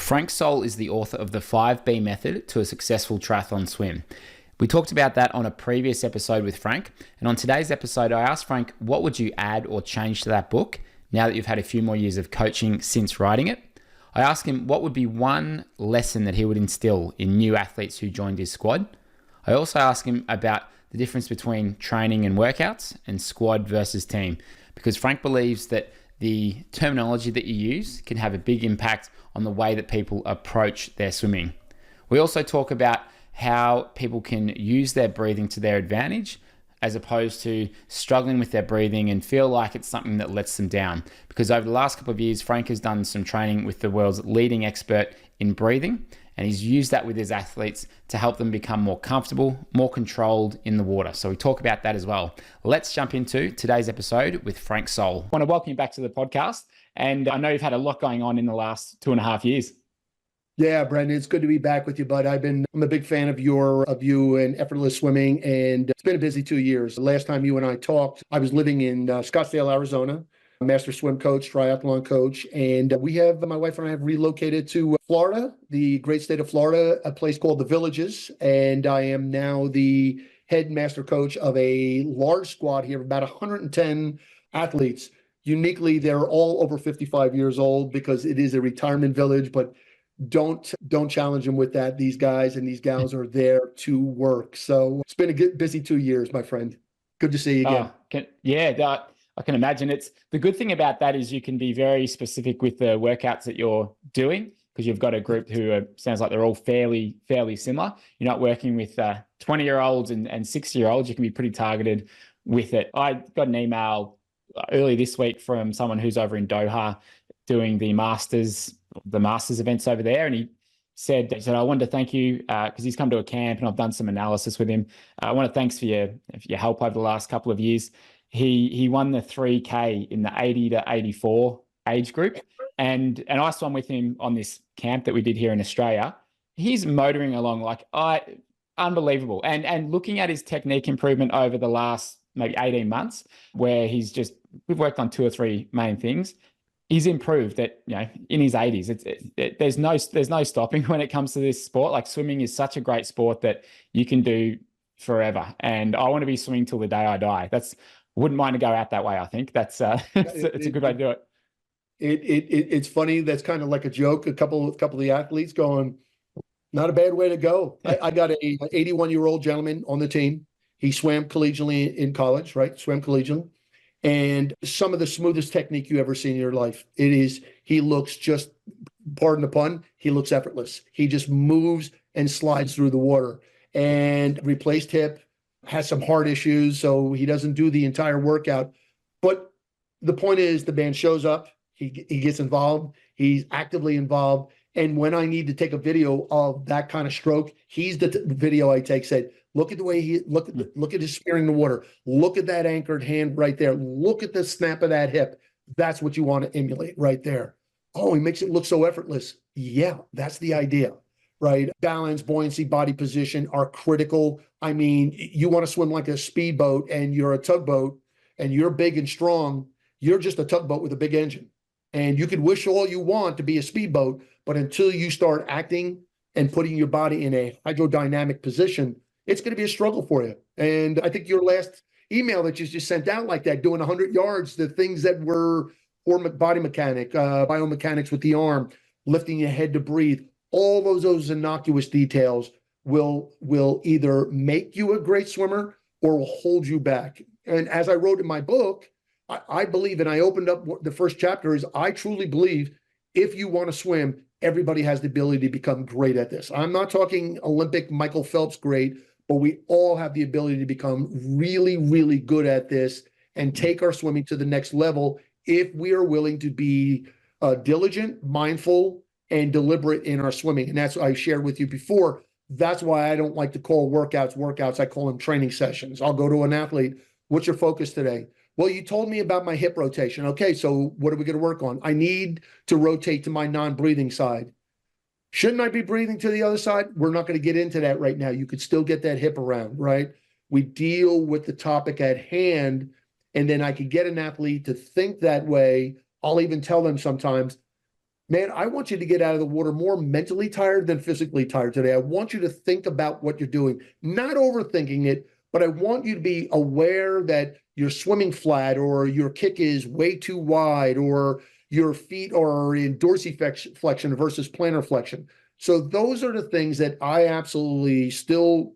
Frank Soule is the author of the 5B Method to a Successful Triathlon Swim. We talked about that on a previous episode with Frank, and on today's episode, I asked Frank, what would you add or change to that book now that you've had a few more years of coaching since writing it? I asked him what would be one lesson that he would instill in new athletes who joined his squad. I also asked him about the difference between training and workouts and squad versus team, because Frank believes that the terminology that you use can have a big impact on the way that people approach their swimming. We also talk about how people can use their breathing to their advantage as opposed to struggling with their breathing and feel like it's something that lets them down. Because over the last couple of years, Frank has done some training with the world's leading expert in breathing, and he's used that with his athletes to help them become more comfortable, more controlled in the water. So we talk about that as well. Let's jump into today's episode with Frank Soule. I want to welcome you back to the podcast. And I know you've had a lot going on in the last 2.5 years. Yeah, Brendan, it's good to be back with you, bud. I'm a big fan of you and effortless swimming, and it's been a busy 2 years. The last time you and I talked, I was living in Scottsdale, Arizona, a master swim coach, triathlon coach, and my wife and I have relocated to Florida, the great state of Florida, a place called The Villages, and I am now the head master coach of a large squad here of about 110 athletes. Uniquely, they're all over 55 years old because it is a retirement village, but don't challenge them with that. These guys and these gals are there to work. So it's been a busy 2 years, my friend. Good to see you again. I can imagine. It's the good thing about that is you can be very specific with the workouts that you're doing because you've got a group who sounds like they're all fairly similar. You're not working with 20-year-olds and 60-year-olds. You can be pretty targeted with it. I got an email early this week from someone who's over in Doha doing the Masters events over there. And he said, I wanted to thank you because he's come to a camp and I've done some analysis with him. I want to thanks for your help over the last couple of years. He won the 3K in the 80 to 84 age group. And I swam with him on this camp that we did here in Australia. He's motoring along unbelievable. And looking at his technique improvement over the last maybe 18 months, where we've worked on 2 or 3 main things. He's improved in his 80s. There's no stopping when it comes to this sport. Like swimming is such a great sport that you can do forever. And I want to be swimming till the day I die. Wouldn't mind to go out that way. I think it's a good way to do it. It's funny. That's kind of like a joke. A couple of the athletes going, not a bad way to go. I got a 81-year-old gentleman on the team. He swam collegially in college, right? Swam collegially. And some of the smoothest technique you ever see in your life. He looks just, pardon the pun, he looks effortless. He just moves and slides through the water. And replaced hip, has some heart issues, so he doesn't do the entire workout. But the point is, the man shows up, he gets involved, he's actively involved. And when I need to take a video of that kind of stroke, he's the video I take, said, look at the way look at his spearing the water. Look at that anchored hand right there. Look at the snap of that hip. That's what you want to emulate right there. Oh, he makes it look so effortless. Yeah, that's the idea, right? Balance, buoyancy, body position are critical. I mean, you want to swim like a speedboat and you're a tugboat and you're big and strong. You're just a tugboat with a big engine. And you can wish all you want to be a speedboat, but until you start acting and putting your body in a hydrodynamic position, it's going to be a struggle for you. And I think your last email that you just sent out like that, doing 100 yards, the things that were for body mechanic, biomechanics with the arm, lifting your head to breathe, all those innocuous details will either make you a great swimmer or will hold you back. And as I wrote in my book, I believe, and I opened up the first chapter, is I truly believe if you want to swim, everybody has the ability to become great at this. I'm not talking Olympic Michael Phelps great, but we all have the ability to become really, really good at this and take our swimming to the next level if we are willing to be diligent, mindful, and deliberate in our swimming. And that's what I shared with you before. That's why I don't like to call workouts. I call them training sessions. I'll go to an athlete. What's your focus today? Well, you told me about my hip rotation. Okay, so what are we going to work on? I need to rotate to my non-breathing side. Shouldn't I be breathing to the other side? We're not going to get into that right now. You could still get that hip around, right? We deal with the topic at hand, and then I could get an athlete to think that way. I'll even tell them sometimes, man, I want you to get out of the water more mentally tired than physically tired today. I want you to think about what you're doing, not overthinking it, but I want you to be aware that you're swimming flat, or your kick is way too wide, or your feet are in dorsiflexion versus plantar flexion. So those are the things that I absolutely still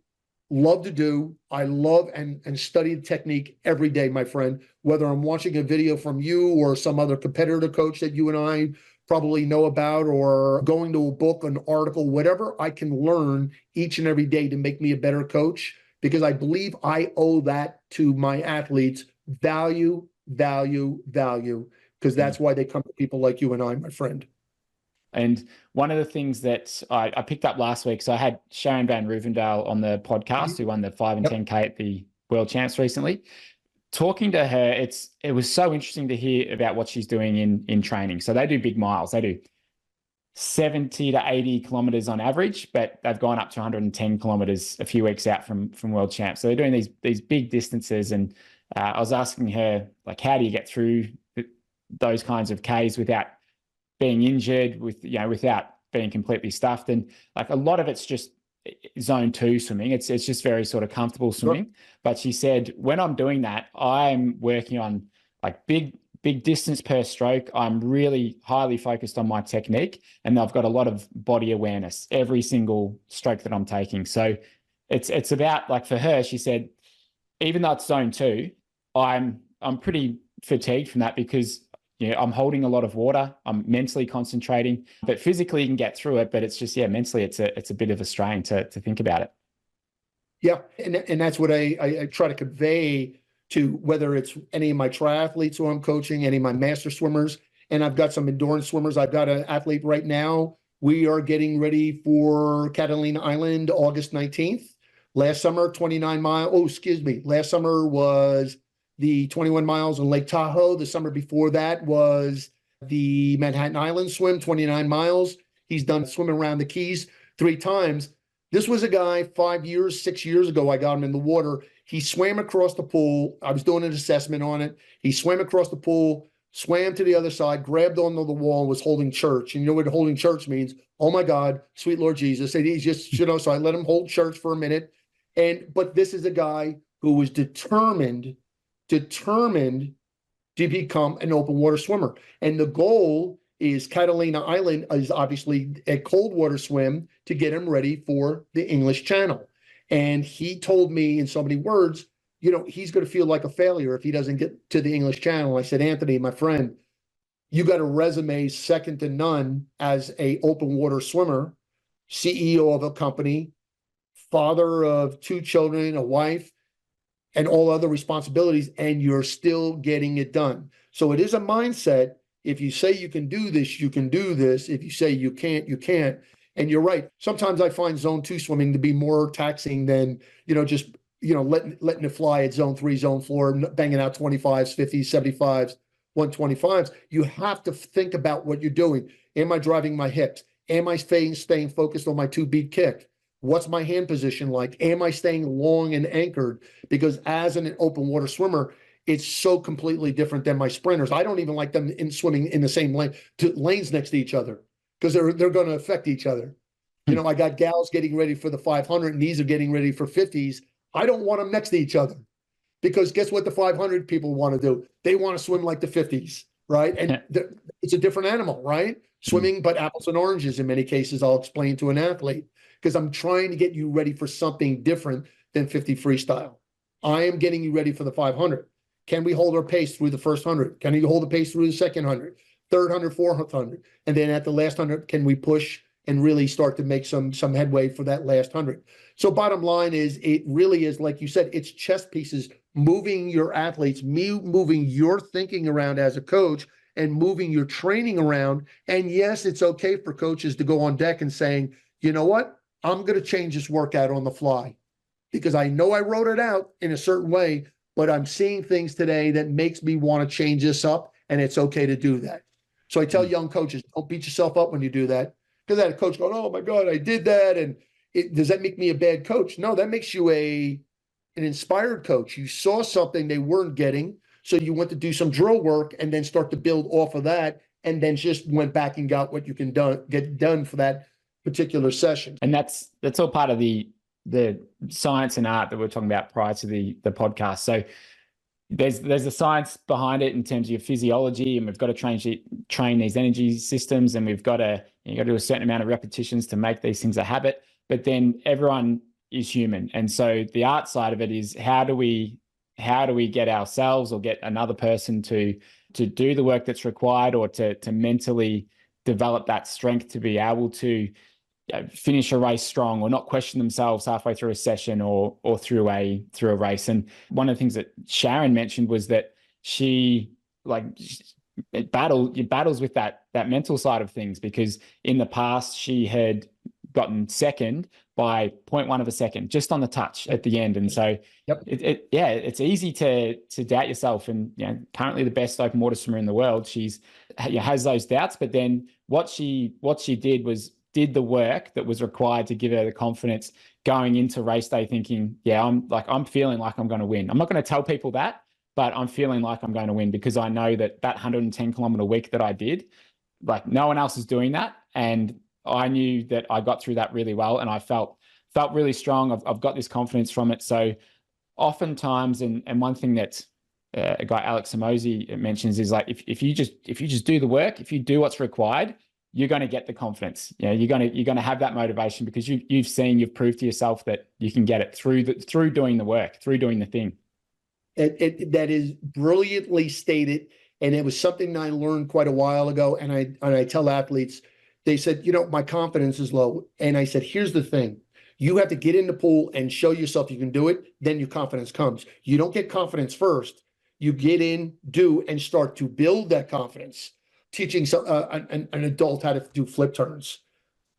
love to do. I love and study technique every day, my friend, whether I'm watching a video from you or some other competitor coach that you and I probably know about, or going to a book, an article, whatever I can learn each and every day to make me a better coach, because I believe I owe that to my athletes. Value, value, value, because that's why they come to people like you and I, my friend. And one of the things that I picked up last week, so I had Sharon Van Rendal on the podcast, who won the 5 and 10K at the World Champs recently. Talking to her, it was so interesting to hear about what she's doing in training. So they do big miles. They do 70 to 80 kilometers on average, but they've gone up to 110 kilometers a few weeks out from World Champs. So they're doing these big distances. And I was asking her, like, how do you get through those kinds of Ks without being injured, without being completely stuffed? And like, a lot of it's just zone 2 swimming. It's just very sort of comfortable swimming. Sure. But she said, when I'm doing that, I'm working on like big distance per stroke. I'm really highly focused on my technique, and I've got a lot of body awareness every single stroke that I'm taking. So it's about, like, for her, she said, even though it's zone 2, I'm pretty fatigued from that, because I'm holding a lot of water. I'm mentally concentrating, but physically you can get through it. But it's just, mentally it's a bit of a strain to think about it. Yeah. And that's what I try to convey to, whether it's any of my triathletes who I'm coaching, any of my master swimmers, and I've got some endurance swimmers. I've got an athlete right now. We are getting ready for Catalina Island, August 19th. Last summer, 29 miles. Oh, excuse me. Last summer was the 21 miles in Lake Tahoe. The summer before that was the Manhattan Island swim, 29 miles. He's done swimming around the Keys 3 times. This was a guy 6 years ago, I got him in the water. He swam across the pool. I was doing an assessment on it. He swam across the pool, swam to the other side, grabbed onto the wall, and was holding church. And you know what holding church means? Oh my God, sweet Lord Jesus. And he's just, so I let him hold church for a minute. But this is a guy who was determined to become an open water swimmer. And the goal is, Catalina Island is obviously a cold water swim to get him ready for the English Channel. And he told me in so many words, he's going to feel like a failure if he doesn't get to the English Channel. I said, Anthony, my friend, you got a resume second to none as a open water swimmer, CEO of a company, father of 2 children, a wife, and all other responsibilities, and you're still getting it done. So it is a mindset. If you say you can do this, you can do this. If you say you can't, you can't. And you're right. Sometimes I find zone 2 swimming to be more taxing than, just, letting it fly at zone 3, zone 4, banging out 25s, 50s, 75s, 125s. You have to think about what you're doing. Am I driving my hips? Am I staying focused on my 2-beat kick? What's my hand position like? Am I staying long and anchored? Because as an open water swimmer, it's so completely different than my sprinters. I don't even like them in swimming in the same lanes next to each other, because they're going to affect each other. I got gals getting ready for the 500, and these are getting ready for 50s. I don't want them next to each other, because guess what the 500 people want to do? They want to swim like the 50s, right? And it's a different animal, right? Swimming, but apples and oranges in many cases, I'll explain to an athlete, because I'm trying to get you ready for something different than 50 freestyle. I am getting you ready for the 500. Can we hold our pace through the first 100? Can you hold the pace through the second 100, third 100, fourth 100? And then at the last 100, can we push and really start to make some headway for that last 100? So bottom line is, it really is, like you said, it's chess pieces, moving your athletes, moving your thinking around as a coach, and moving your training around. And yes, it's okay for coaches to go on deck and saying, you know what? I'm going to change this workout on the fly, because I know I wrote it out in a certain way, but I'm seeing things today that makes me want to change this up, and it's okay to do that. So I tell young coaches, don't beat yourself up when you do that, because I had a coach going, oh my God, I did that. And does that make me a bad coach? No, that makes you an inspired coach. You saw something they weren't getting, so you went to do some drill work and then start to build off of that and then just went back and got what you can get done for that particular session. And that's all part of the science and art that we're talking about prior to the podcast. So there's a science behind it in terms of your physiology, and we've got to train these energy systems, and you've got to do a certain amount of repetitions to make these things a habit. But then everyone is human, and so the art side of it is how do we get ourselves or get another person to do the work that's required, or to mentally develop that strength to be able to finish a race strong, or not question themselves halfway through a session or through a race. And one of the things that Sharon mentioned was that she battles with that mental side of things, because in the past she had gotten second by 0.1 of a second just on the touch at the end. And so it's easy to doubt yourself. And currently the best open water swimmer in the world, she's has those doubts, but then what she did the work that was required to give her the confidence going into race day, thinking, I'm feeling like I'm going to win. I'm not going to tell people that, but I'm feeling like I'm going to win, because I know that 110 kilometer week that I did, like no one else is doing that. And I knew that I got through that really well, and I felt really strong. I've got this confidence from it. So oftentimes, and one thing that a guy, Alex Samozi, mentions is like, if you just do the work, if you do what's required, you're going to get the confidence. You're going to have that motivation, because you've proved to yourself that you can get it through doing the work, through doing the thing. That is brilliantly stated, and it was something I learned quite a while ago. And I tell athletes, they said, my confidence is low, and I said, here's the thing: you have to get in the pool and show yourself you can do it. Then your confidence comes. You don't get confidence first. You get in, do, and start to build that confidence. Teaching an adult how to do flip turns.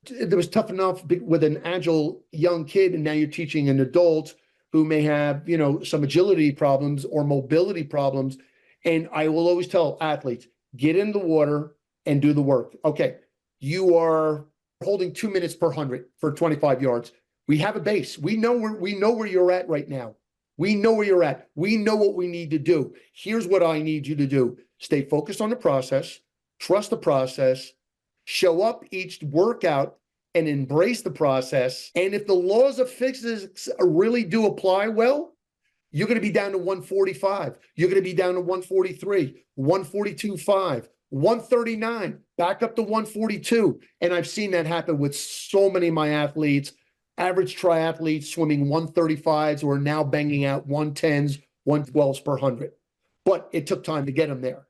It was tough enough with an agile young kid, and now you're teaching an adult who may have, some agility problems or mobility problems. And I will always tell athletes, get in the water and do the work. Okay, you are holding 2 minutes per 100 for 25 yards. We have a base. We know where you're at right now. We know where you're at. We know what we need to do. Here's what I need you to do. Stay focused on the process. Trust the process, show up each workout and embrace the process. And if the laws of physics really do apply well, you're going to be down to 145. You're going to be down to 143, 142.5, 139, back up to 142. And I've seen that happen with so many of my athletes, average triathletes swimming 135s who are now banging out 110s, 112s per 100. But it took time to get them there.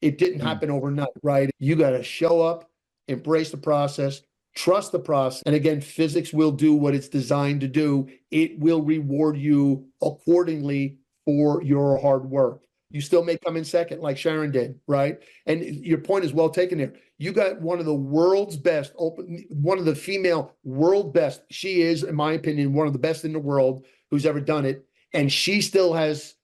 It didn't happen overnight, right? You got to show up, embrace the process, trust the process. And again, physics will do what it's designed to do. It will reward you accordingly for your hard work. You still may come in second like Sharon did, right? And your point is well taken there. You got one of the world's best, one of the female world best. She is, in my opinion, one of the best in the world who's ever done it. And she still has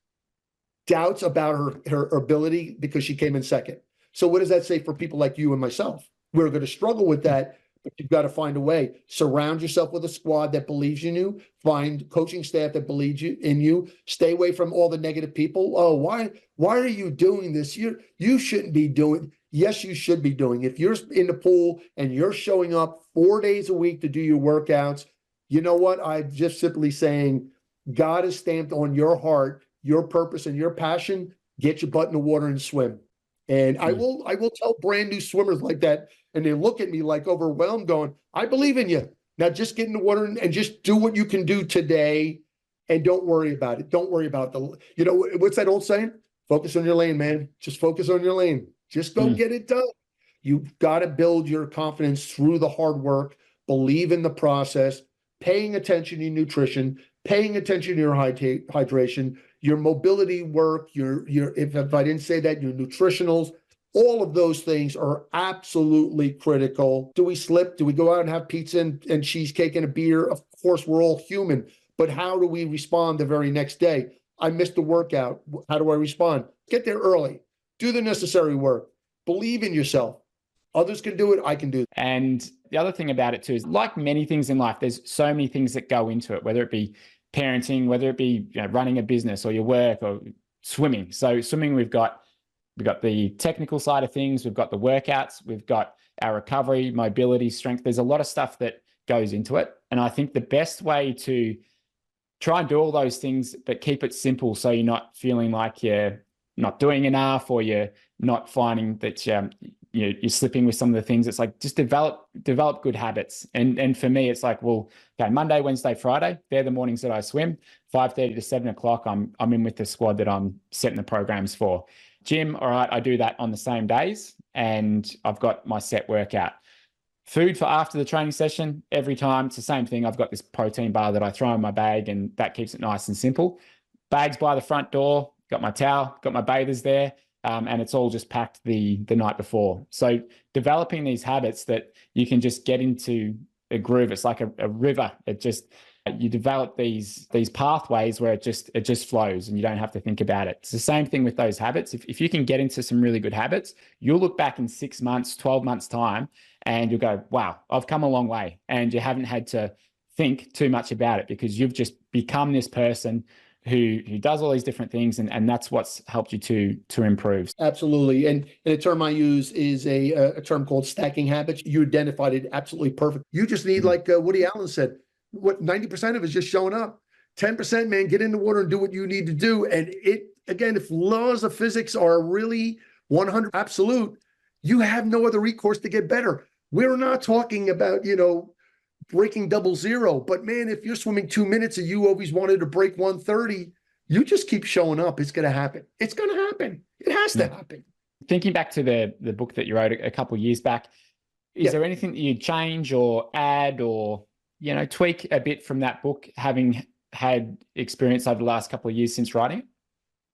doubts about her ability because she came in second. So what does that say for people like you and myself? We're going to struggle with that, but you've got to find a way. Surround yourself with a squad that believes in you. Find coaching staff that believes in you. Stay away from all the negative people. Oh, why are you doing this? You shouldn't be doing. Yes, you should be doing. If you're in the pool and you're showing up 4 days a week to do your workouts, you know what? I'm just simply saying God is stamped on your heart, your purpose and your passion. Get your butt in the water and swim. And I will tell brand new swimmers like that, and they look at me like overwhelmed, going, I believe in you. Now just get in the water and just do what you can do today, and don't worry about it. Don't worry about what's that old saying? Focus on your lane, man. Just focus on your lane. Just go get it done. You've got to build your confidence through the hard work, believe in the process, paying attention to your nutrition, paying attention to your hydration, your mobility work, if I didn't say that, your nutritionals, all of those things are absolutely critical. Do we slip? Do we go out and have pizza and cheesecake and a beer? Of course, we're all human, but how do we respond the very next day? I missed the workout. How do I respond? Get there early. Do the necessary work. Believe in yourself. Others can do it. I can do it. And the other thing about it too is, like many things in life, there's so many things that go into it, whether it be parenting, whether it be running a business or your work or swimming. So swimming, we've got We've got the technical side of things. We've got the workouts. We've got our recovery, mobility, strength. There's a lot of stuff that goes into it. And I think the best way to try and do all those things, but keep it simple so you're not feeling like you're not doing enough or you're not finding that you're slipping with some of the things. It's like just develop good habits. And for me, it's like, well, okay, Monday, Wednesday, Friday, they're the mornings that I swim. 5:30 to 7 o'clock, I'm in with the squad that I'm setting the programs for. Gym, all right, I do that on the same days, and I've got my set workout. Food for after the training session, every time it's the same thing. I've got this protein bar that I throw in my bag, and that keeps it nice and simple. Bags by the front door, got my towel, got my bathers there, and it's all just packed the night before. So developing these habits that you can just get into a groove. It's like a river. It just, you develop these pathways where it just flows and you don't have to think about it. It's the same thing with those habits. If you can get into some really good habits, you'll look back in 6 months, 12 months time, and you'll go, wow, I've come a long way. And you haven't had to think too much about it because you've just become this person who does all these different things, and that's what's helped you to improve. Absolutely. And a term I use is a term called stacking habits. You identified it absolutely perfect. You just need, like Woody Allen said, what 90% of it is just showing up. 10%, man, get in the water and do what you need to do. And it, again, if laws of physics are really 100 absolute, you have no other recourse to get better. We're not talking about, breaking double zero, but man, if you're swimming 2 minutes and you always wanted to break 1:30, you just keep showing up. It's going to happen. It's going to happen. It has to happen. Thinking back to the book that you wrote a couple of years back, is there anything that you'd change or add or, tweak a bit from that book, having had experience over the last couple of years since writing it?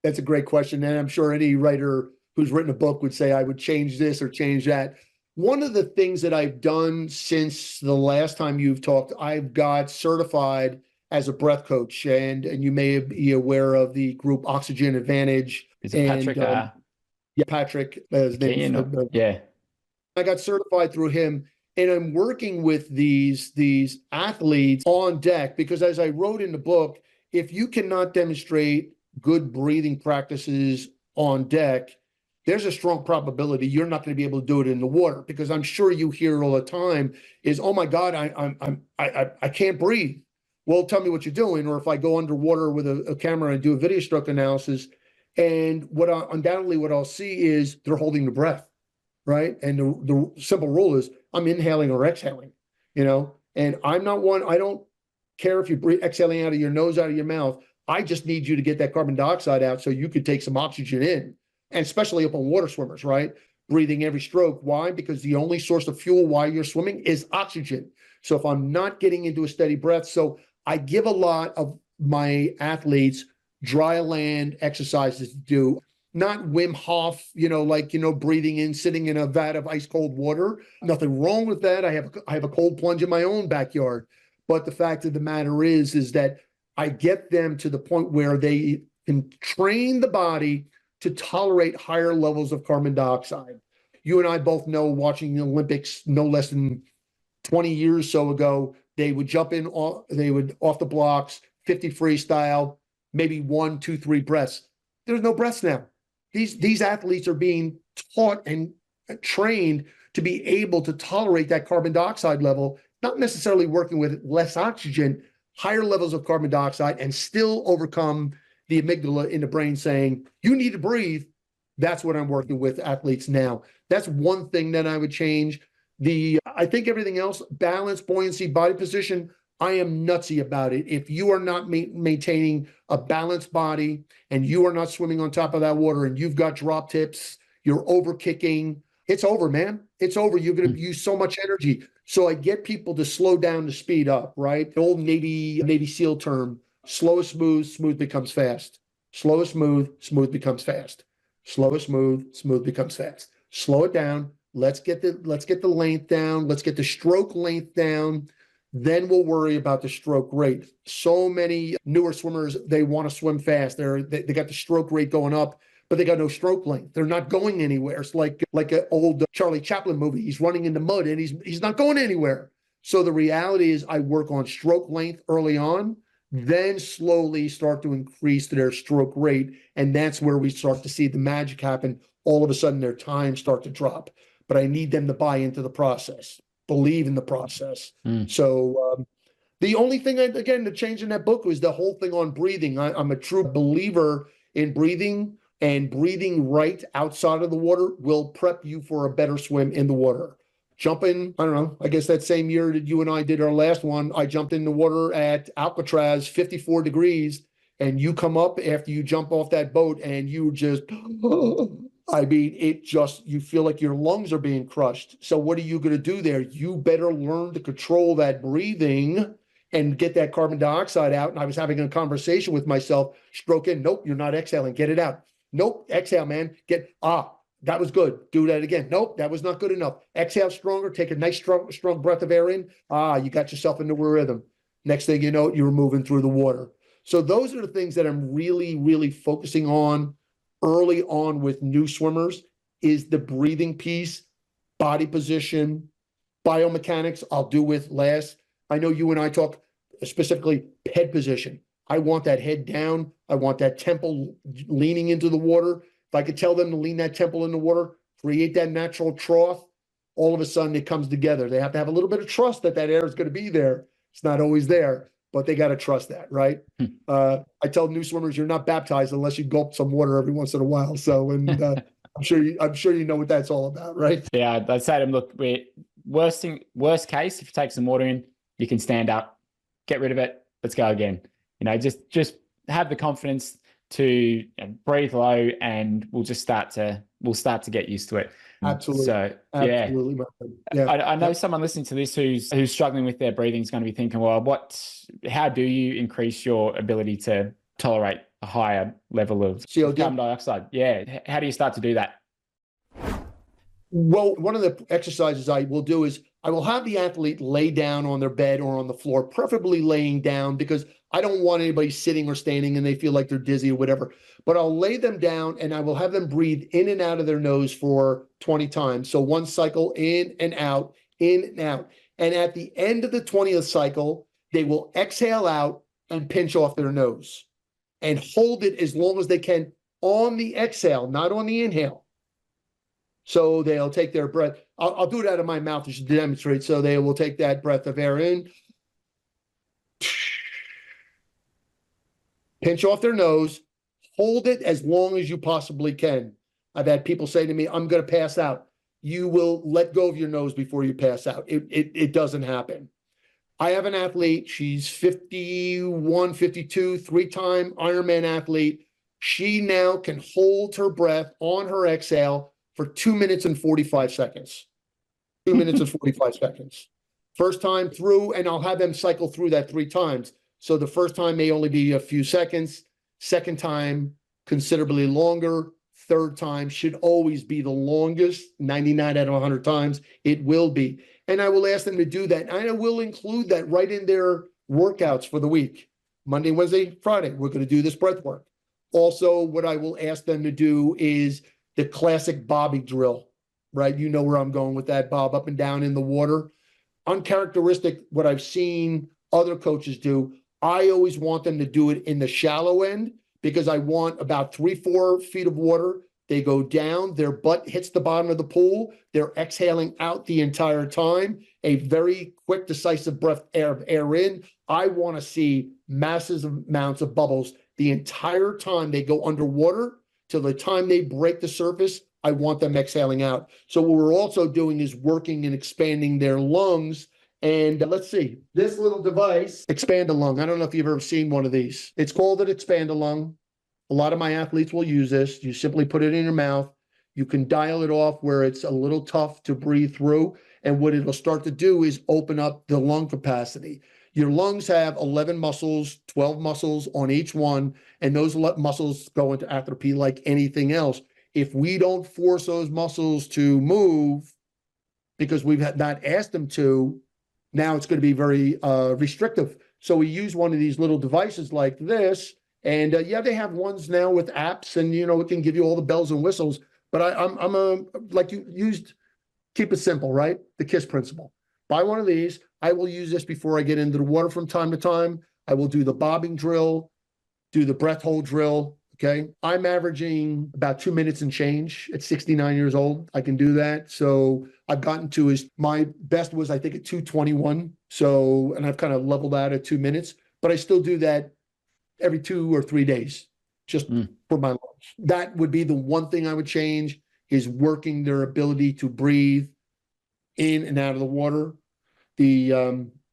That's a great question. And I'm sure any writer who's written a book would say, I would change this or change that. One of the things that I've done since the last time you've talked, I've got certified as a breath coach, and you may be aware of the group Oxygen Advantage. Is it Patrick? Patrick. His name yeah. I got certified through him, and I'm working with these athletes on deck because, as I wrote in the book, if you cannot demonstrate good breathing practices on deck, there's a strong probability you're not going to be able to do it in the water, because I'm sure you hear all the time is, oh my God, I can't breathe. Well, tell me what you're doing. Or if I go underwater with a camera and do a video stroke analysis, and undoubtedly what I'll see is they're holding the breath, right? And the simple rule is I'm inhaling or exhaling, and I'm not one, I don't care if you're exhaling out of your nose, out of your mouth. I just need you to get that carbon dioxide out so you could take some oxygen in. And especially up on water swimmers, right? Breathing every stroke. Why? Because the only source of fuel while you're swimming is oxygen. So if I'm not getting into a steady breath, so I give a lot of my athletes dry land exercises to do, not Wim Hof, breathing in, sitting in a vat of ice cold water. Nothing wrong with that. I have a cold plunge in my own backyard. But the fact of the matter is that I get them to the point where they can train the body to tolerate higher levels of carbon dioxide. You and I both know, watching the Olympics no less than 20 years or so ago, they would jump in, they would off the blocks, 50 freestyle, maybe 1, 2, 3 breaths. There's no breaths now. These athletes are being taught and trained to be able to tolerate that carbon dioxide level, not necessarily working with less oxygen, higher levels of carbon dioxide, and still overcome the amygdala in the brain saying, you need to breathe. That's what I'm working with athletes now. That's one thing that I would change. I think everything else, balance, buoyancy, body position, I am nutsy about it. If you are not maintaining a balanced body and you are not swimming on top of that water and you've got drop tips, you're over kicking, it's over, man. It's over. You're going to use so much energy. So I get people to slow down to speed up, right? The old Navy SEAL term, slow is smooth, smooth becomes fast. Slow is smooth, smooth becomes fast. Slow is smooth, smooth becomes fast. Slow it down. Let's get the length down. Let's get the stroke length down. Then we'll worry about the stroke rate. So many newer swimmers, they want to swim fast. They got the stroke rate going up, but they got no stroke length. They're not going anywhere. It's like an old Charlie Chaplin movie. He's running in the mud and he's not going anywhere. So the reality is I work on stroke length early on, then slowly start to increase their stroke rate. And that's where we start to see the magic happen all of a sudden their times start to drop. But I need them to buy into the process, believe in the process. So the only thing, again, to change in that book was the whole thing on breathing. I'm a true believer in breathing, and breathing right outside of the water will prep you for a better swim in the water. Jumping, I don't know, I guess that same year that you and I did our last one, I jumped in the water at Alcatraz, 54 degrees, and you come up after you jump off that boat and you just, I mean, you feel like your lungs are being crushed. So what are you going to do there? You better learn to control that breathing and get that carbon dioxide out. And I was having a conversation with myself, stroke in, nope, you're not exhaling, get it out. Nope, exhale, man, that was good, do that again. Nope, that was not good enough. Exhale stronger, take a nice strong breath of air in. You got yourself into a rhythm. Next thing you know, you're moving through the water. So those are the things that I'm really, really focusing on early on with new swimmers, is the breathing piece, body position, biomechanics. I'll do with last. I know you and I talk specifically head position. I want that head down. I want that temple leaning into the water. If I could tell them to lean that temple in the water, create that natural trough, all of a sudden it comes together. They have to have a little bit of trust that air is going to be there. It's not always there, but they got to trust that, right? I tell new swimmers, you're not baptized unless you gulp some water every once in a while. So, and I'm sure you know what that's all about, right? Yeah, I'd say to them, look, worst case, if you take some water in, you can stand up, get rid of it, let's go again. Just have the confidence to breathe low, and we'll start to get used to it. Absolutely. So absolutely. Yeah. I know someone listening to this who's struggling with their breathing is going to be thinking, well, how do you increase your ability to tolerate a higher level of carbon dioxide? Yeah. How do you start to do that? Well, one of the exercises I will do is I will have the athlete lay down on their bed or on the floor, preferably laying down, because I don't want anybody sitting or standing and they feel like they're dizzy or whatever. But I'll lay them down and I will have them breathe in and out of their nose for 20 times. So one cycle, in and out, in and out. And at the end of the 20th cycle, they will exhale out and pinch off their nose and hold it as long as they can on the exhale, not on the inhale. So they'll take their breath. I'll do it out of my mouth just to demonstrate. So they will take that breath of air in, pinch off their nose, hold it as long as you possibly can. I've had people say to me, I'm going to pass out. You will let go of your nose before you pass out. It doesn't happen. I have an athlete. She's 51, 52, three-time Ironman athlete. She now can hold her breath on her exhale for 2 minutes and 45 seconds. 2 minutes and 45 seconds. First time through, and I'll have them cycle through that 3 times. So the first time may only be a few seconds. Second time, considerably longer. Third time should always be the longest. 99 out of 100 times, it will be. And I will ask them to do that. And I will include that right in their workouts for the week. Monday, Wednesday, Friday, we're going to do this breath work. Also, what I will ask them to do is the classic bobbing drill, right? You know where I'm going with that, bob up and down in the water. Uncharacteristic, what I've seen other coaches do, I always want them to do it in the shallow end, because I want about 3-4 feet of water. They go down, their butt hits the bottom of the pool. They're exhaling out the entire time. A very quick, decisive breath of air in. I want to see massive amounts of bubbles the entire time they go underwater. Till the time they break the surface, I want them exhaling out. So what we're also doing is working and expanding their lungs. And let's see, this little device, Expand-A-Lung. I don't know if you've ever seen one of these. It's called an Expand-A-Lung. A lot of my athletes will use this. You simply put it in your mouth. You can dial it off where it's a little tough to breathe through. And what it'll start to do is open up the lung capacity. Your lungs have 11 muscles, 12 muscles on each one, and those muscles go into atrophy like anything else. If we don't force those muscles to move because we've not asked them to, now it's going to be very restrictive. So we use one of these little devices like this, and yeah, they have ones now with apps, and it can give you all the bells and whistles. But I'm like you used, keep it simple, right? The KISS principle. Buy one of these. I will use this before I get into the water from time to time. I will do the bobbing drill, do the breath hold drill, Okay. I'm averaging about 2 minutes and change at 69 years old. I can do that. So I've gotten to my best was, I think, at 2:21. So, and I've kind of leveled out at 2 minutes, but I still do that every 2 or 3 days just for my lungs. That would be the one thing I would change, is working their ability to breathe in and out of the water. The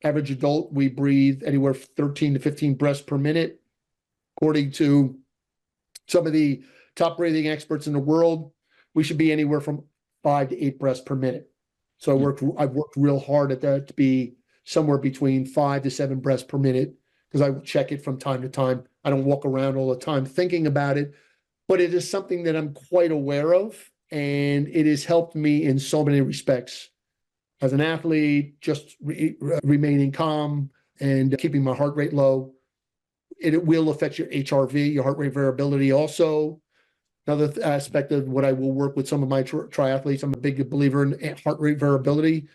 average adult, we breathe anywhere from 13 to 15 breaths per minute. According to some of the top breathing experts in the world, we should be anywhere from 5 to 8 breaths per minute. So I've worked real hard at that to be somewhere between 5 to 7 breaths per minute, because I will check it from time to time. I don't walk around all the time thinking about it, but it is something that I'm quite aware of, and it has helped me in so many respects. As an athlete, just remaining calm and keeping my heart rate low. It will affect your HRV, your heart rate variability also. Another aspect of what I will work with some of my triathletes, I'm a big believer in heart rate variability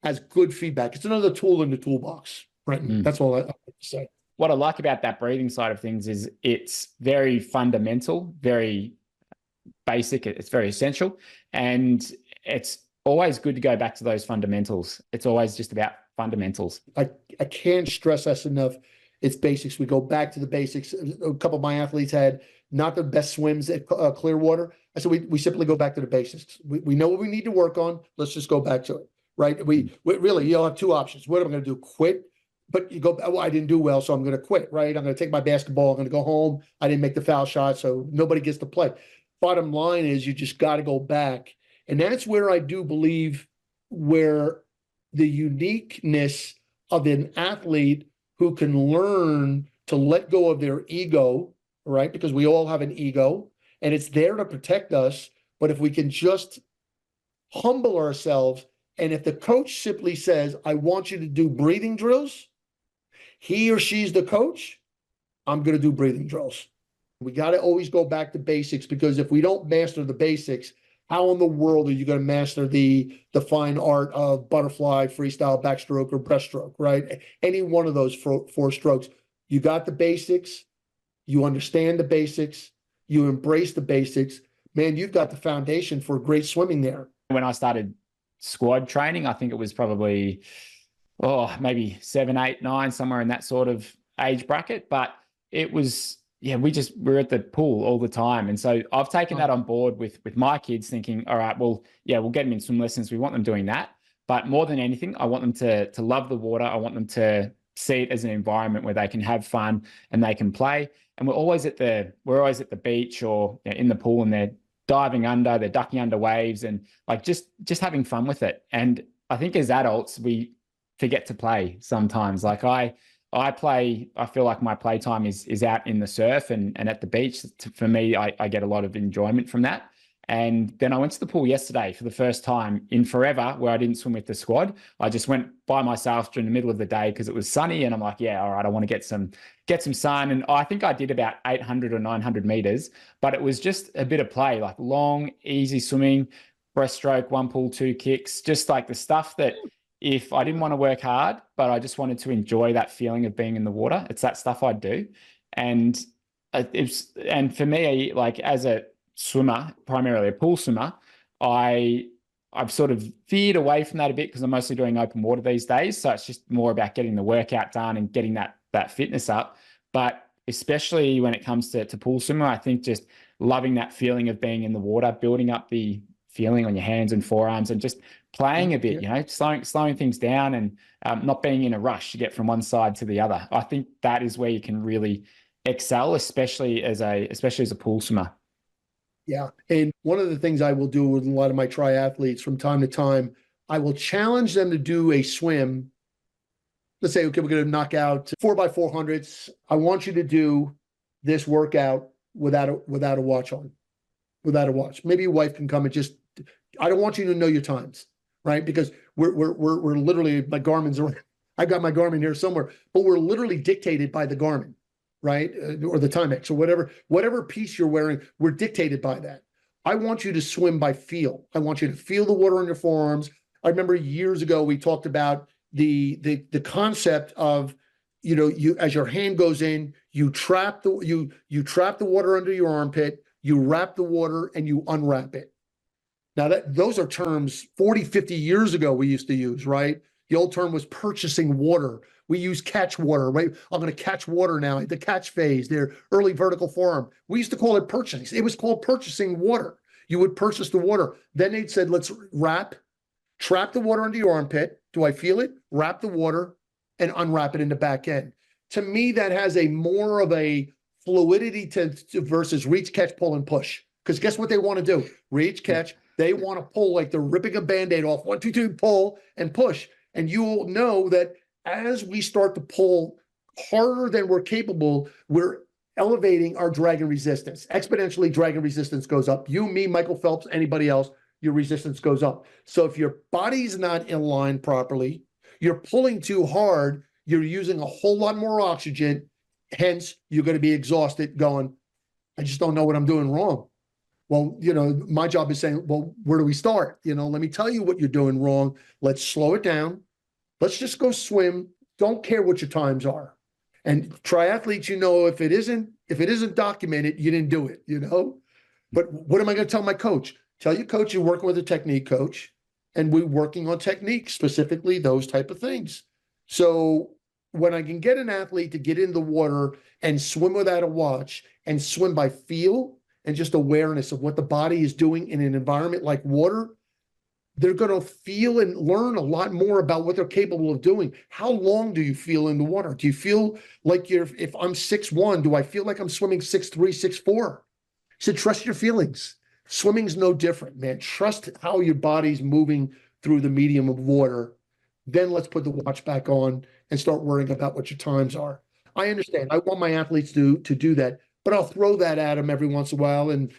as good feedback. It's another tool in the toolbox, Brenton. That's all I have to say. What I like about that breathing side of things is it's very fundamental, very basic, it's very essential, and it's always good to go back to those fundamentals. It's always just about fundamentals. I can't stress this enough. It's basics. We go back to the basics. A couple of my athletes had not the best swims at Clearwater. I said, we simply go back to the basics. We know what we need to work on. Let's just go back to it, right? We really, you'll have two options. What am I going to do? Quit? But you go, well, I didn't do well, so I'm going to quit, right? I'm going to take my basketball. I'm going to go home. I didn't make the foul shot, so nobody gets to play. Bottom line is, you just got to go back. And that's where I do believe where the uniqueness of an athlete who can learn to let go of their ego, right? Because we all have an ego and it's there to protect us. But if we can just humble ourselves, and if the coach simply says, I want you to do breathing drills, he or she's the coach, I'm going to do breathing drills. We got to always go back to basics, because if we don't master the basics, how in the world are you going to master the fine art of butterfly, freestyle, backstroke, or breaststroke, right? Any one of those four strokes. You got the basics, you understand the basics, you embrace the basics. Man, you've got the foundation for great swimming there. When I started squad training, I think it was probably, maybe 7, 8, 9, somewhere in that sort of age bracket. But it was, we're at the pool all the time. And so I've taken that on board with my kids, thinking, all right, well, we'll get them in swim lessons. We want them doing that. But more than anything, I want them to love the water. I want them to see it as an environment where they can have fun and they can play. And we're always at the beach or in the pool, and they're diving under, they're ducking under waves, and like just having fun with it. And I think as adults, we forget to play sometimes. Like I feel like my playtime is out in the surf and at the beach. For me, I get a lot of enjoyment from that. And then I went to the pool yesterday for the first time in forever, where I didn't swim with the squad. I just went by myself during the middle of the day because it was sunny, and I'm like, all right, I want to get some sun. And I think I did about 800 or 900 meters, but it was just a bit of play, like long, easy swimming, breaststroke, 1 pull, 2 kicks, just like the stuff that if I didn't want to work hard, but I just wanted to enjoy that feeling of being in the water, it's that stuff I'd do. And for me, like as a swimmer, primarily a pool swimmer, I've sort of veered away from that a bit because I'm mostly doing open water these days. So it's just more about getting the workout done and getting that fitness up. But especially when it comes to pool swimmer, I think just loving that feeling of being in the water, building up the feeling on your hands and forearms, and just playing a bit, slowing things down, and not being in a rush to get from one side to the other. I think that is where you can really excel, especially as a pool swimmer. Yeah. And one of the things I will do with a lot of my triathletes from time to time, I will challenge them to do a swim. Let's say, okay, we're going to knock out 4x400s. I want you to do this workout without a watch on, without a watch. Maybe your wife can come and just, I don't want you to know your times, right? Because we're literally, my Garmin's around. I got my Garmin here somewhere, but we're literally dictated by the Garmin, right? Or the Timex, or whatever piece you're wearing, we're dictated by that. I want you to swim by feel. I want you to feel the water on your forearms. I remember years ago, we talked about the concept of you as your hand goes in, you trap the water under your armpit, you wrap the water and you unwrap it. Now those are terms 40, 50 years ago we used to use, right? The old term was purchasing water. We use catch water, right? I'm going to catch water now. The catch phase, their early vertical form. We used to call it purchasing. It was called purchasing water. You would purchase the water. Then they'd said, let's trap the water under your armpit. Do I feel it? Wrap the water and unwrap it in the back end. To me, that has a more of a fluidity to versus reach, catch, pull, and push. Because guess what they want to do? Reach, catch. They want to pull like they're ripping a Band-Aid off. 1, 2, 3, pull and push. And you will know that as we start to pull harder than we're capable, we're elevating our drag and resistance. Exponentially, drag and resistance goes up. You, me, Michael Phelps, anybody else, your resistance goes up. So if your body's not in line properly, you're pulling too hard, you're using a whole lot more oxygen, hence you're going to be exhausted going, I just don't know what I'm doing wrong. Well, my job is saying, well, where do we start? Let me tell you what you're doing wrong. Let's slow it down. Let's just go swim. Don't care what your times are. And triathletes, if it isn't documented, you didn't do it, But what am I going to tell my coach? Tell your coach you're working with a technique coach, and we're working on techniques, specifically those type of things. So when I can get an athlete to get in the water and swim without a watch and swim by feel and just awareness of what the body is doing in an environment like water, they're going to feel and learn a lot more about what they're capable of doing. How long do you feel in the water? Do you feel like if I'm 6'1", do I feel like I'm swimming 6'3", 6'4"? I said, trust your feelings. Swimming's no different, man. Trust how your body's moving through the medium of water. Then let's put the watch back on and start worrying about what your times are. I understand. I want my athletes to do that, but I'll throw that at them every once in a while and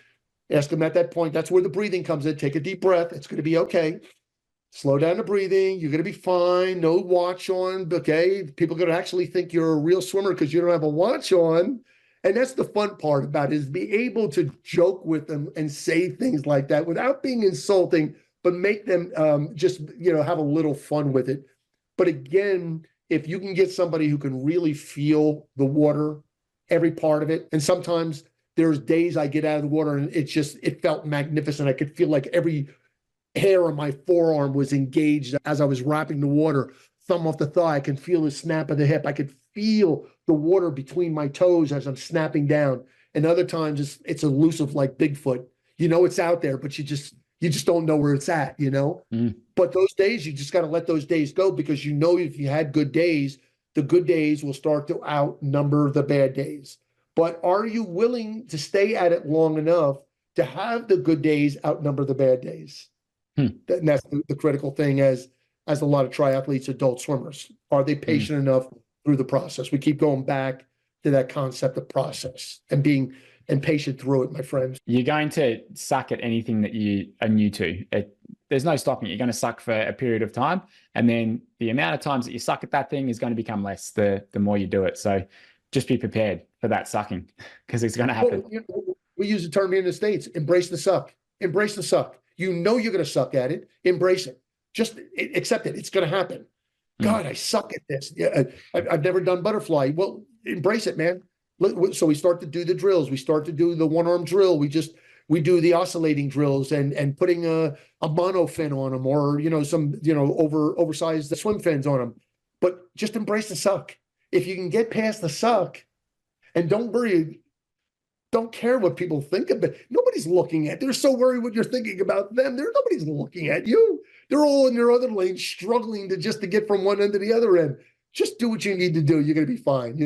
ask them at that point. That's where the breathing comes in. Take a deep breath. It's going to be okay. Slow down the breathing. You're going to be fine. No watch on. Okay. People are going to actually think you're a real swimmer because you don't have a watch on. And that's the fun part about it, is be able to joke with them and say things like that without being insulting, but make them just, have a little fun with it. But again, if you can get somebody who can really feel the water, every part of it, and sometimes there's days I get out of the water and it felt magnificent. I could feel like every hair on my forearm was engaged as I was wrapping the water. Thumb off the thigh, I can feel the snap of the hip. I could feel the water between my toes as I'm snapping down. And other times it's elusive like Bigfoot. It's out there, but you just don't know where it's at, But those days, you just got to let those days go, because if you had good days, the good days will start to outnumber the bad days. But are you willing to stay at it long enough to have the good days outnumber the bad days? And that's the critical thing as a lot of triathletes, adult swimmers. Are they patient enough through the process? We keep going back to that concept of process and being patient through it, my friends. You're going to suck at anything that you are new to. There's no stopping it. You're going to suck for a period of time. And then the amount of times that you suck at that thing is going to become less the more you do it. So just be prepared for that sucking, because it's going to happen. Well, we use the term here in the States, embrace the suck. Embrace the suck. You're going to suck at it. Embrace it. Just accept it. It's going to happen. God, I suck at this. Yeah, I've never done butterfly. Well, embrace it, man. So we start to do the drills. We start to do the one-arm drill. We do the oscillating drills and putting a mono fin on them, or some oversized swim fins on them. But just embrace the suck. If you can get past the suck, and don't worry, don't care what people think of it. Nobody's looking at. They're so worried what you're thinking about them. Nobody's looking at you. They're all in their other lane, struggling to get from one end to the other end. Just do what you need to do. You're going to be fine,